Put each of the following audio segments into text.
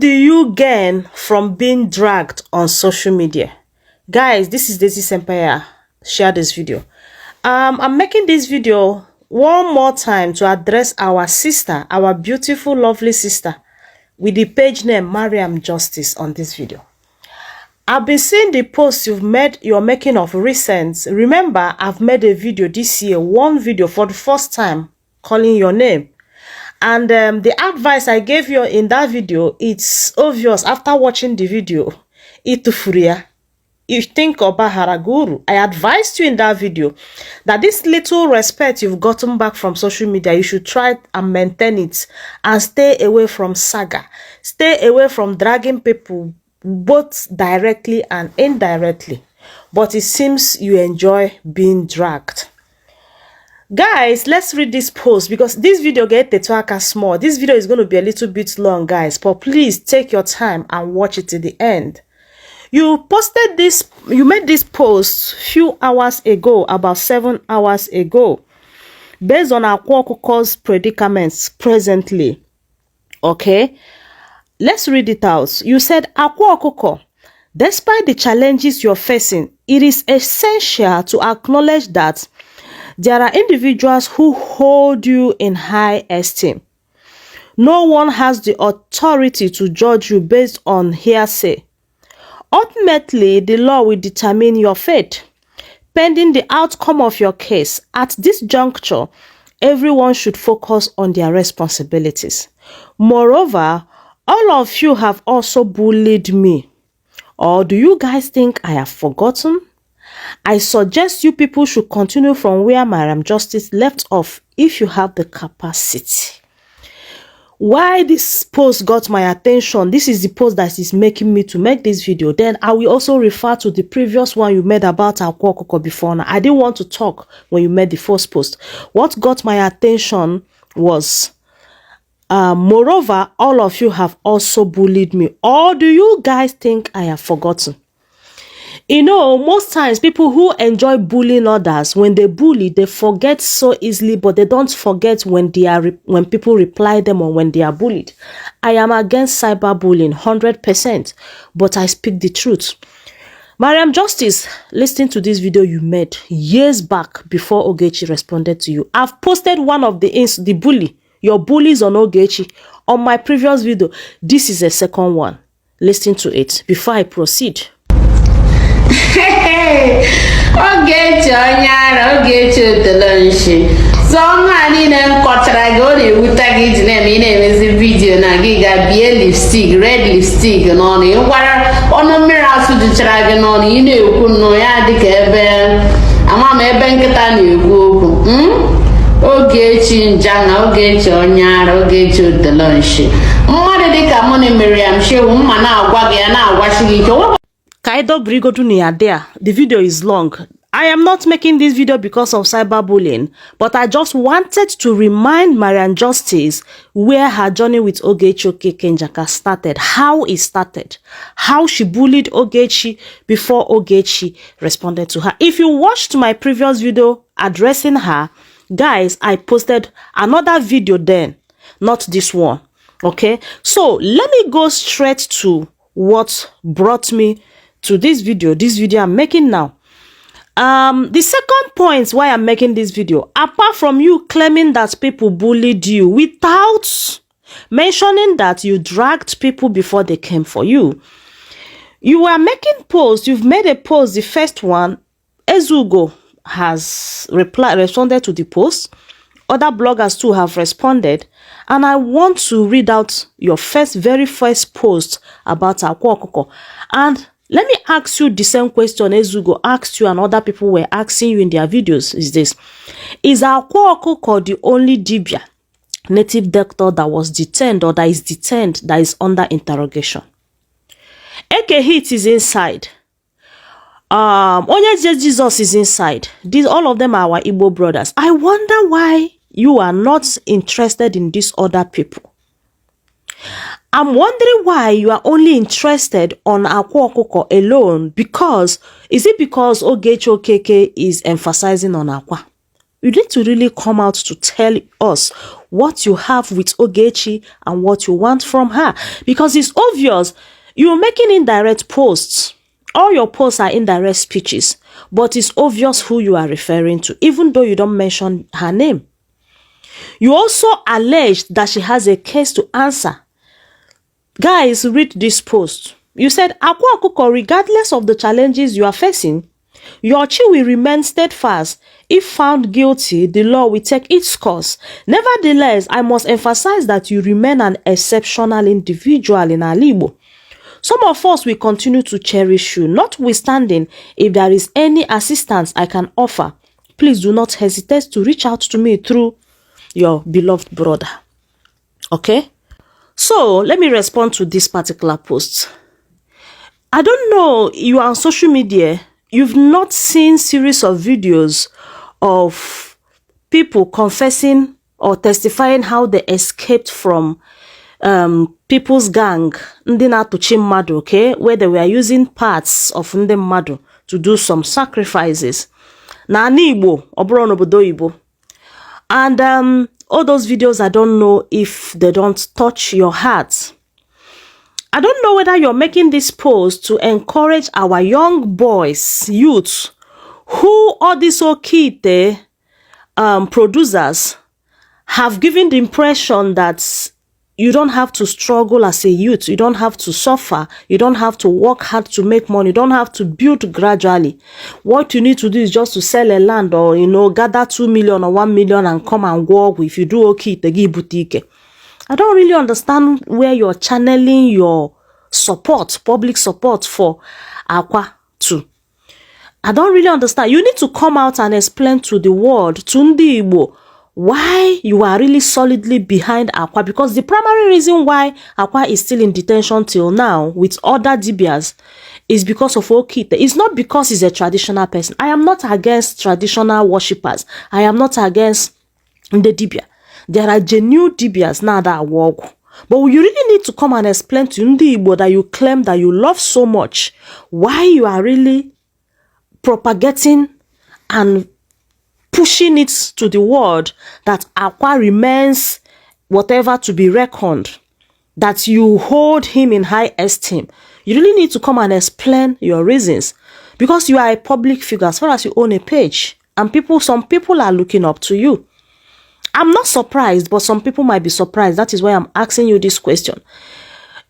do you gain from being dragged on social media? Guys, this is Daisy Empire. Share this video. I'm making this video one more time to address our sister, our beautiful, lovely sister with the page name Mariam Justice on this video. I've been seeing the posts you're making of recent. Remember, I've made a video this year, one video for the first time, calling your name. And the advice I gave you in that video, it's obvious after watching the video. Itufuria. You think about Haraguru. I advised you in that video that this little respect you've gotten back from social media, you should try and maintain it and stay away from saga. Stay away from dragging people both directly and indirectly. But it seems you enjoy being dragged. Guys, let's read this post because this video get the tracker small. This video is going to be a little bit long, guys, but please take your time and watch it to the end. You posted this, you made this post few hours ago, about 7 hours ago, based on our Okuko's predicaments presently. Okay, let's read it out. You said, Okuko, despite the challenges you're facing, it is essential to acknowledge that there are individuals who hold you in high esteem. No one has the authority to judge you based on hearsay. Ultimately, the law will determine your fate. Pending the outcome of your case, at this juncture, everyone should focus on their responsibilities. Moreover, all of you have also bullied me. Or do you guys think I have forgotten? I suggest you people should continue from where Mariam Justice left off if you have the capacity. Why this post got my attention, this is the post that is making me to make this video. Then I will also refer to the previous one you made about Okuko before. Now, I didn't want to talk when you made the first post. What got my attention was, moreover, all of you have also bullied me. Or do you guys think I have forgotten? You know, most times people who enjoy bullying others, when they bully, they forget so easily, but they don't forget when people reply them or when they are bullied. I am against cyberbullying 100%, but I speak the truth. Mariam Justice, listen to this video you made years back before Ogechi responded to you. I've posted one of your bullies on Ogechi on my previous video. This is a second one. Listen to it before I proceed. Ogechi Onyara, Ogechi Otelanshi. So many name kotra go dey utagi name in video na giga be lipstick, red lipstick no ni wara ono mira su di chirage no ni ine ekwu no ya dika ebe ama ma ebe nkita na ekwu okwu. Ogechi Njaka, Ogechi Onyara, Ogechi Otelanshi. Mmadu dika mo ni Maryam shewu mma na agwa gi na agwashi gi ike. The video is long. I am not making this video because of cyberbullying, but I just wanted to remind Mariam Justice where her journey with Ogechi Okeke Njaka started, how it started, how she bullied Ogechi before Ogechi responded to her. If you watched my previous video addressing her, guys, I posted another video then, not this one. Okay, so let me go straight to what brought me to this video I'm making now. The second point why I'm making this video, apart from you claiming that people bullied you without mentioning that you dragged people before they came for you, you were making posts. You've made a post. The first one, Ezugo has responded to the post. Other bloggers too have responded, and I want to read out your very first post about Okuko. And let me ask you the same question Ezugo asked you and other people were asking you in their videos. Is this: is Okuko the only Dibia native doctor that was detained or that is detained, that is under interrogation? Eke Hit is inside. Onye Jesus is inside. All of them are our Igbo brothers. I wonder why you are not interested in these other people. I'm wondering why you are only interested on Okuko alone. Is it because Ogechi Okeke is emphasizing on Akwa? You need to really come out to tell us what you have with Ogechi and what you want from her. Because it's obvious you're making indirect posts. All your posts are indirect speeches. But it's obvious who you are referring to, even though you don't mention her name. You also alleged that she has a case to answer. Guys, read this post. You said, Akwa Akuko, regardless of the challenges you are facing, your chi will remain steadfast. If found guilty, the law will take its course. Nevertheless, I must emphasize that you remain an exceptional individual in Igbo. Some of us will continue to cherish you, notwithstanding if there is any assistance I can offer. Please do not hesitate to reach out to me through your beloved brother. Okay? So, let me respond to this particular post. I don't know, you are on social media, you've not seen series of videos of people confessing or testifying how they escaped from people's gang, ndị na-atụchi mmadụ, okay, where they were using parts of ndị mmadụ to do some sacrifices. Na Igbo, ọbụrụ n'obodo Igbo. And all those videos, I don't know if they don't touch your heart. I don't know whether you're making this post to encourage our young boys, youth, who all these Okite producers have given the impression that you don't have to struggle as a youth, you don't have to suffer, you don't have to work hard to make money, you don't have to build gradually. What you need to do is just to sell a land or, you know, gather 2 million or 1 million and come and work. If you do Okite, give boutique. I don't really understand where you're channeling your support, public support for Akwa to. I don't really understand. You need to come out and explain to the world, to Ndi Igbo, why you are really solidly behind Akwa. Because the primary reason why Akwa is still in detention till now with other Dibias is because of Okite. It's not because he's a traditional person. I am not against traditional worshippers. I am not against the Dibia. There are genuine Dibias now that work. But you really need to come and explain to Ndi Igbo that you claim that you love so much, why you are really propagating and pushing it to the world that Akwa remains whatever to be reckoned, that you hold him in high esteem. You really need to come and explain your reasons, because you are a public figure as far as you own a page, and some people are looking up to you. I'm not surprised, but some people might be surprised. That is why I'm asking you this question.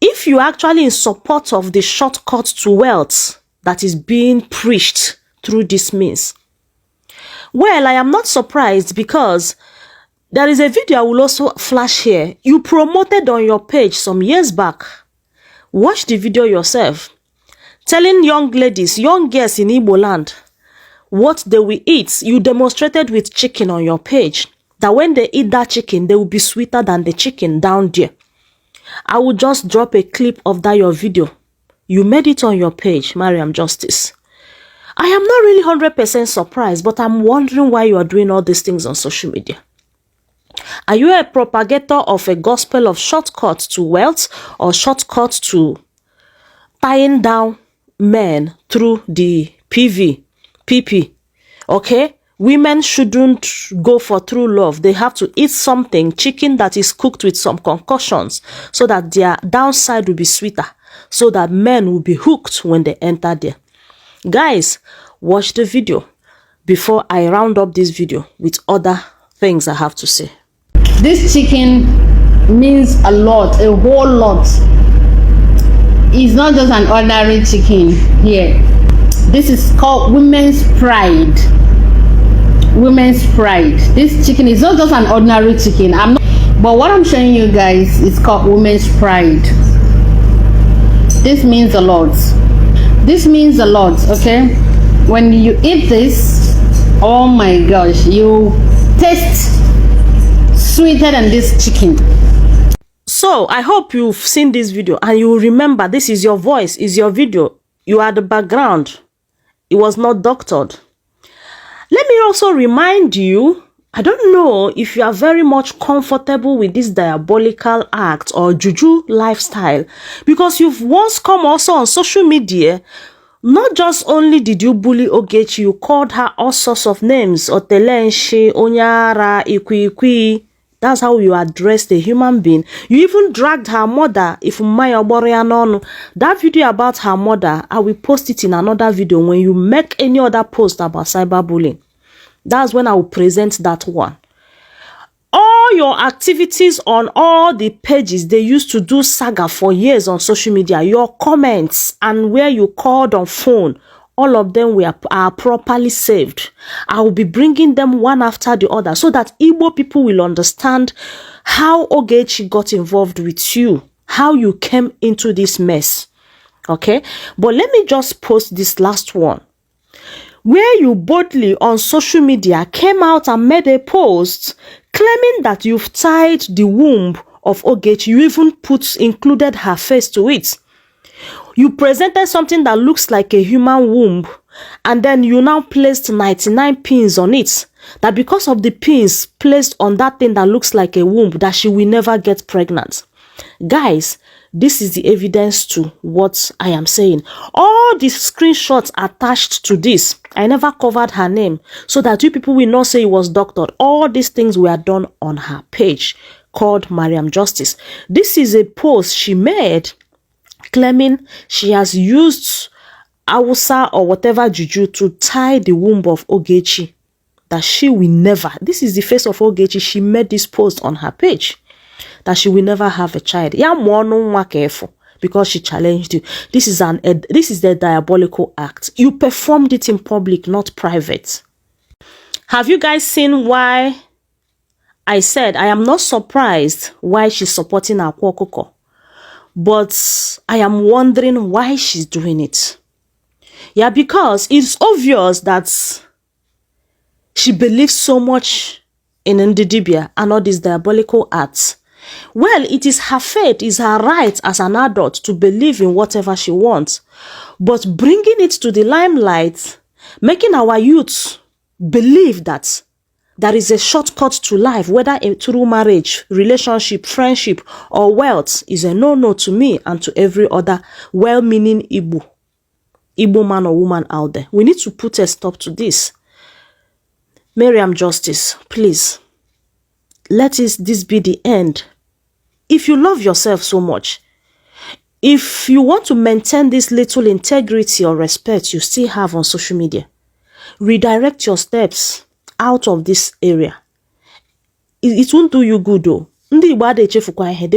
If you are actually in support of the shortcut to wealth that is being preached through this means, well, I am not surprised, because there is a video I will also flash here. You promoted on your page some years back. Watch the video yourself. Telling young ladies, young girls in Igbo land, what they will eat. You demonstrated with chicken on your page, that when they eat that chicken, they will be sweeter than the chicken down there. I will just drop a clip of that your video. You made it on your page, Mariam Justice. I am not really 100% surprised, but I'm wondering why you are doing all these things on social media. Are you a propagator of a gospel of shortcuts to wealth, or shortcuts to tying down men through the PP? Okay? Women shouldn't go for true love. They have to eat something, chicken that is cooked with some concoctions, so that their downside will be sweeter, so that men will be hooked when they enter there. Guys, watch the video before I round up this video with other things I have to say. This chicken means a lot, a whole lot. It's not just an ordinary chicken here. This is called women's pride. Women's pride. This chicken is not just an ordinary chicken. But what I'm showing you guys is called women's pride. This means a lot. This means a lot, okay? When you eat this, oh my gosh, you taste sweeter than this chicken. So I hope you've seen this video and you remember this is your voice, is your video. You are the background. It was not doctored. Let me also remind you, I don't know if you are very much comfortable with this diabolical act or juju lifestyle, because you've once come also on social media Not just only did you bully Ogechi, you called her all sorts of names. Otelenshi, Onyara, Ikwi. That's how you addressed a human being. You even dragged her mother. If Maya Borianon, that video about her mother, I will post it in another video. When you make any other post about cyberbullying, that's when I will present that one. All your activities on all the pages they used to do saga for years on social media, your comments and where you called on phone, all of them are properly saved. I will be bringing them one after the other so that Igbo people will understand how Ogechi got involved with you, how you came into this mess. Okay, but let me just post this last one, where you boldly on social media came out and made a post claiming that you've tied the womb of Ogechi. You even included her face to it. You presented something that looks like a human womb, and then you now placed 99 pins on it. That because of the pins placed on that thing that looks like a womb, that she will never get pregnant. Guys, this is the evidence to what I am saying. All the screenshots attached to this, I never covered her name so that you people will not say it was doctored. All these things were done on her page called Mariam Justice. This is a post she made claiming she has used Awusa or whatever juju to tie the womb of Ogechi. That she will never, this is the face of Ogechi, she made this post on her page, that she will never have a child. Yeah, more no careful because she challenged you. This is the diabolical act. You performed it in public, not private. Have you guys seen why I said I am not surprised why she's supporting Akwokoko, but I am wondering why she's doing it. Yeah, because it's obvious that she believes so much in Ndidibia and all these diabolical acts. Well, it is her faith, it's her right as an adult to believe in whatever she wants. But bringing it to the limelight, making our youth believe that there is a shortcut to life, whether through marriage, relationship, friendship, or wealth, is a no-no to me and to every other well-meaning Igbo man or woman out there. We need to put a stop to this. Mariam Justice, please, let this be the end. If you love yourself so much, if you want to maintain this little integrity or respect you still have on social media, redirect your steps out of this area. It won't do you good though. They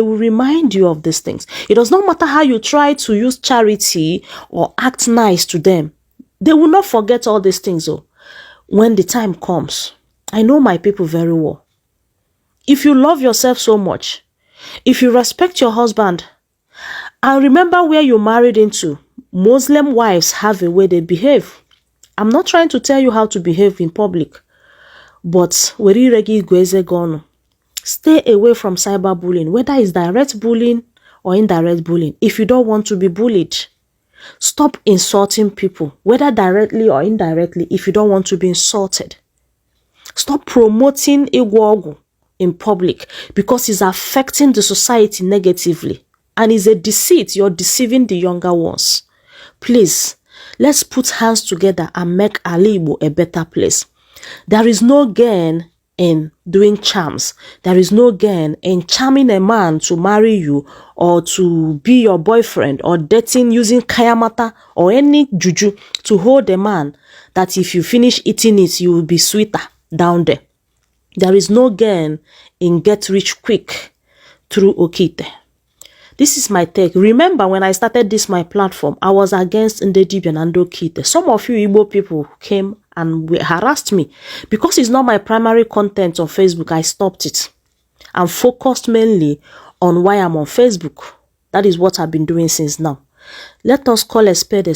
will remind you of these things. It does not matter how you try to use charity or act nice to them. They will not forget all these things though. When the time comes, I know my people very well. If you love yourself so much, if you respect your husband, and remember where you married into, Muslim wives have a way they behave. I'm not trying to tell you how to behave in public, but stay away from cyberbullying, whether it's direct bullying or indirect bullying. If you don't want to be bullied, stop insulting people, whether directly or indirectly, if you don't want to be insulted. Stop promoting Igbo in public because it's affecting the society negatively. And it's a deceit. You're deceiving the younger ones. Please, let's put hands together and make Ali Igbo a better place. There is no gain in doing charms. There is no gain in charming a man to marry you or to be your boyfriend or dating using kayamata or any juju to hold a man that if you finish eating it, you will be sweeter down there. There is no gain in get rich quick through Okite. This is my take. Remember when I started this my platform, I was against Ndedibian and Okite. Some of you Igbo people came and harassed me because it's not my primary content on Facebook. I stopped it and focused mainly on why I'm on Facebook. That is what I've been doing since now. Let us call a spade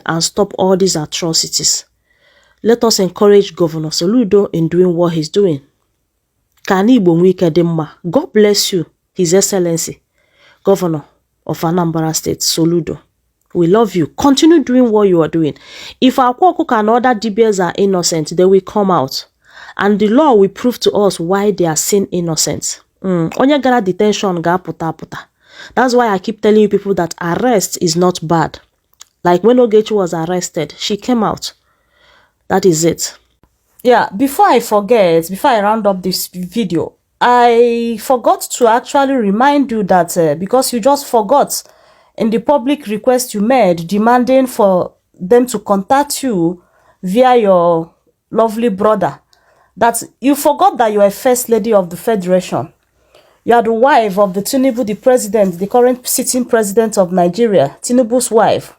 and stop all these atrocities. Let us encourage Governor Soludo in doing what he's doing. God bless you, His Excellency, Governor of Anambra State, Soludo. We love you. Continue doing what you are doing. If our Kwokuk and other DBS are innocent, they will come out. And the law will prove to us why they are seen innocent. Onye gara detention ga puta puta. That's why I keep telling you people that arrest is not bad. Like when Ogechi was arrested, she came out. That is it. Yeah, before I forget, before I round up this video, I forgot to actually remind you that because you just forgot in the public request you made demanding for them to contact you via your lovely brother, that you forgot that you are first lady of the federation. You are the wife of the Tinubu, the president, the current sitting president of Nigeria, Tinubu's wife.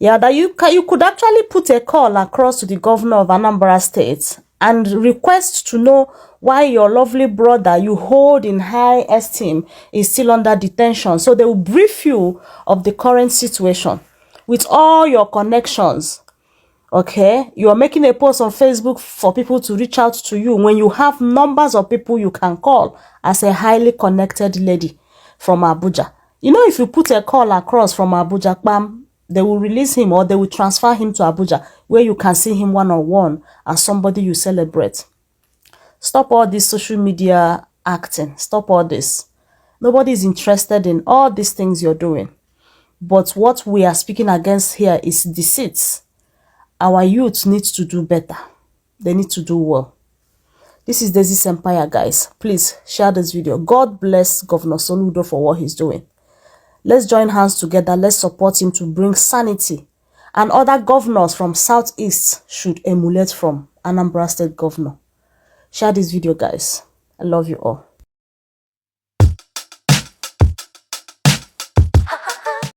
Yeah, that you could actually put a call across to the governor of Anambra State and request to know why your lovely brother you hold in high esteem is still under detention. So they will brief you of the current situation with all your connections. Okay, you are making a post on Facebook for people to reach out to you when you have numbers of people you can call as a highly connected lady from Abuja. You know, if you put a call across from Abuja, bam, they will release him or they will transfer him to Abuja where you can see him one-on-one as somebody you celebrate. Stop all this social media acting. Stop all this. Nobody is interested in all these things you're doing. But what we are speaking against here is deceit. Our youth needs to do better. They need to do well. This is Daisy's Empire, guys. Please share this video. God bless Governor Soludo for what he's doing. Let's join hands together. Let's support him to bring sanity. And other governors from Southeast should emulate from Anambra State Governor. Share this video, guys. I love you all.